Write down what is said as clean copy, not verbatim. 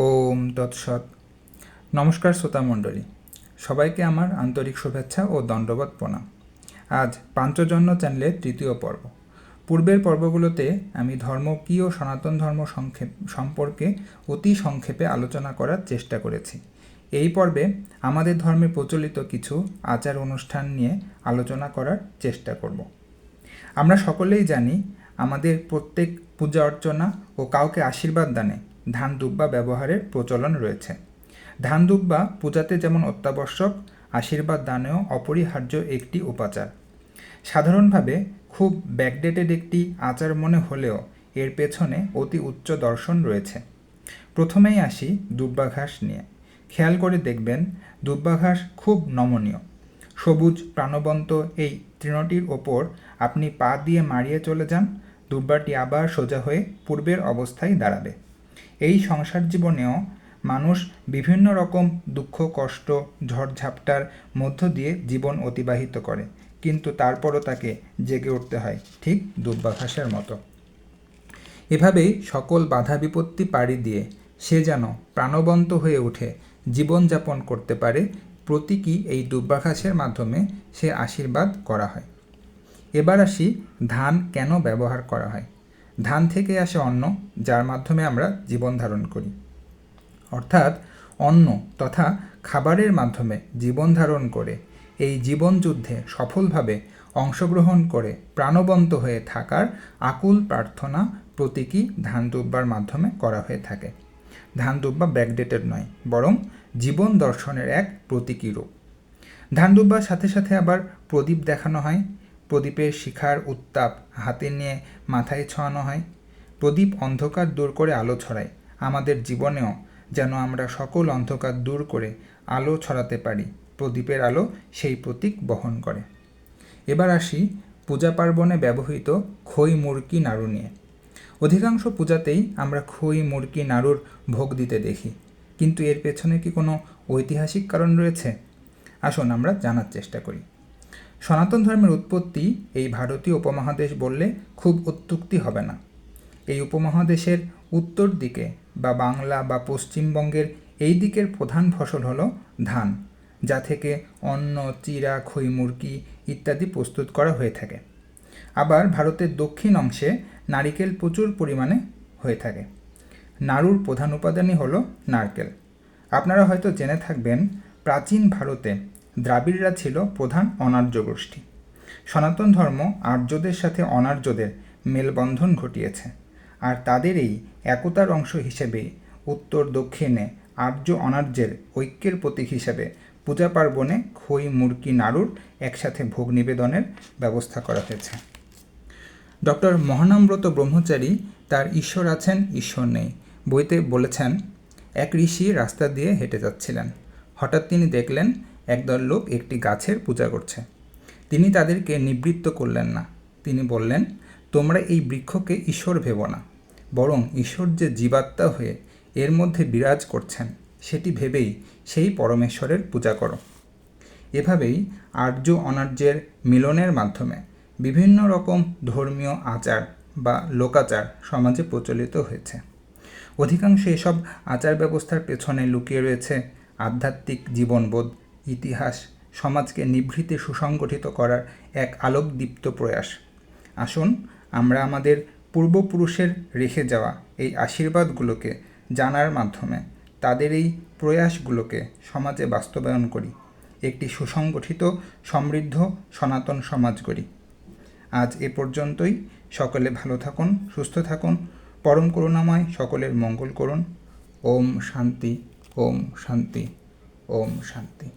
ওম তৎসৎ। নমস্কার শ্রোতামণ্ডলী, সবাইকে আমার আন্তরিক শুভেচ্ছা ও দণ্ডবত প্রণাম। আজ পাঞ্চজন্য চ্যানেলের তৃতীয় পর্ব। পূর্বের পর্বগুলোতে আমি ধর্ম কী ও সনাতন ধর্ম সম্পর্কে অতি সংক্ষেপে আলোচনা করার চেষ্টা করেছি। এই পর্বে আমাদের ধর্মে প্রচলিত কিছু আচার অনুষ্ঠান নিয়ে আলোচনা করার চেষ্টা করব। আমরা সকলেই জানি, আমাদের প্রত্যেক পূজা অর্চনা ও কাউকে আশীর্বাদ দানে ধান দুব্বা ব্যবহারের প্রচলন রয়েছে। ধান দুব্বা পূজাতে যেমন অত্যাবশ্যক, আশীর্বাদ দানেও অপরিহার্য একটি উপাচার। সাধারণভাবে খুব ব্যাকডেটেড একটি আচার মনে হলেও এর পেছনে অতি উচ্চ দর্শন রয়েছে। প্রথমেই আসি দুব্বা ঘাস নিয়ে। খেয়াল করে দেখবেন, দুব্বা ঘাস খুব নমনীয়। সবুজ প্রাণবন্ত এই তৃণটির ওপর আপনি পা দিয়ে মারিয়ে চলে যান, দুব্বাটি আবার সোজা হয়ে পূর্বের অবস্থায় দাঁড়াবে। এই সংসার জীবনেও মানুষ বিভিন্ন রকম দুঃখ, কষ্ট, ঝড়ঝাপটার মধ্য দিয়ে জীবন অতিবাহিত করে, কিন্তু তারপরও তাকে জেগে উঠতে হয়, ঠিক দুব্বা ঘাসের মতো। এভাবেই সকল বাধা বিপত্তি পাড়ি দিয়ে সে যেন প্রাণবন্ত হয়ে উঠে জীবনযাপন করতে পারে, প্রতীকী এই দুব্বা ঘাসের মাধ্যমে সে আশীর্বাদ করা হয়। এবার আসি ধান কেন ব্যবহার করা হয়। ধান থেকে আসে অন্ন, যার মাধ্যমে আমরা জীবন ধারণ করি। অর্থাৎ অন্ন তথা খাবারের মাধ্যমে জীবন ধারণ করে এই জীবন যুদ্ধে সফলভাবে অংশগ্রহণ করে প্রাণবন্ত হয়ে থাকার আকুল প্রার্থনা প্রতীকী ধান দুব্বার মাধ্যমে করা হয়ে থাকে। ধান দুব্বা ব্যাকডেটেড নয়, বরং জীবন দর্শনের এক প্রতীকী রূপ। ধান দুব্বার সাথে সাথে আবার প্রদীপ দেখানো হয়। প্রদীপের শিখার উত্তাপ হাতে নিয়ে মাথায় ছোঁয়ানো হয়। প্রদীপ অন্ধকার দূর করে আলো ছড়ায়। আমাদের জীবনেও যেন আমরা সকল অন্ধকার দূর করে আলো ছড়াতে পারি, প্রদীপের আলো সেই প্রতীক বহন করে। এবার আসি পূজা পার্বণে ব্যবহৃত খই, মুরকি, নাড়ু নিয়ে। অধিকাংশ পূজাতেই আমরা খই, মুরকি, নাড়ুর ভোগ দিতে দেখি, কিন্তু এর পেছনে কি কোনো ঐতিহাসিক কারণ রয়েছে? আসুন আমরা জানার চেষ্টা করি। সনাতন ধর্মের উৎপত্তি এই ভারতীয় উপমহাদেশ বললে খুব অত্যুক্তি হবে না। এই উপমহাদেশের উত্তর দিকে বা বাংলা বা পশ্চিমবঙ্গের এই দিকের প্রধান ফসল হলো ধান, যা থেকে অন্ন, চিড়া, খই, মুরকি ইত্যাদি প্রস্তুত করা হয়ে থাকে। আবার ভারতের দক্ষিণ অংশে নারিকেল প্রচুর পরিমাণে হয়ে থাকে। নাড়ুর প্রধান উপাদানই হলো নারকেল। আপনারা হয়তো জেনে থাকবেন, প্রাচীন ভারতে দ্রাবিড়রা ছিল প্রধান অনার্য গোষ্ঠী। সনাতন ধর্ম আর্যদের সাথে অনার্যদের মেলবন্ধন ঘটিয়েছে, আর তাদের এই একতার অংশ হিসেবেই উত্তর দক্ষিণে আর্য অনার্যের ঐক্যের প্রতীক হিসেবে পূজা পার্বণে খই, মুরকি, নাড়ুর একসাথে ভোগ নিবেদনের ব্যবস্থা করা হয়েছে। ডক্টর মহানামব্রত ব্রহ্মচারী তার ঈশ্বর আছেন, ঈশ্বর নেই বইতে বলেছেন, এক ঋষি রাস্তা দিয়ে হেঁটে যাচ্ছিলেন। হঠাৎ তিনি দেখলেন একদল লোক একটি গাছের পূজা করছে। তিনি তাদেরকে নিবৃত্ত করলেন না। তিনি বললেন, তোমরা এই বৃক্ষকে ঈশ্বর ভেবো না, বরং ঈশ্বর যে জীবাত্মা হয়ে এর মধ্যে বিরাজ করছেন সেটি ভেবেই সেই পরমেশ্বরের পূজা করো। এভাবেই আর্য অনার্যের মিলনের মাধ্যমে বিভিন্ন রকম ধর্মীয় আচার বা লোকাচার সমাজে প্রচলিত হয়েছে। অধিকাংশ এসব আচার ব্যবস্থার পেছনে লুকিয়ে রয়েছে আধ্যাত্মিক জীবনবোধ, ইতিহাস, সমাজকে নিভৃতে সুসংগঠিত করার এক আলোকদীপ্ত প্রয়াস। আসুন আমরা আমাদের পূর্বপুরুষের রেখে যাওয়া এই আশীর্বাদগুলোকে জানার মাধ্যমে তাদের এই প্রয়াসগুলোকে সমাজে বাস্তবায়ন করি, একটি সুসংগঠিত, সমৃদ্ধ সনাতন সমাজ গড়ি। আজ এ পর্যন্তই। সকলে ভালো থাকুন, সুস্থ থাকুন, পরম করুণাময় সকলের মঙ্গল করুন। ওম শান্তি, ওম শান্তি, ওম শান্তি।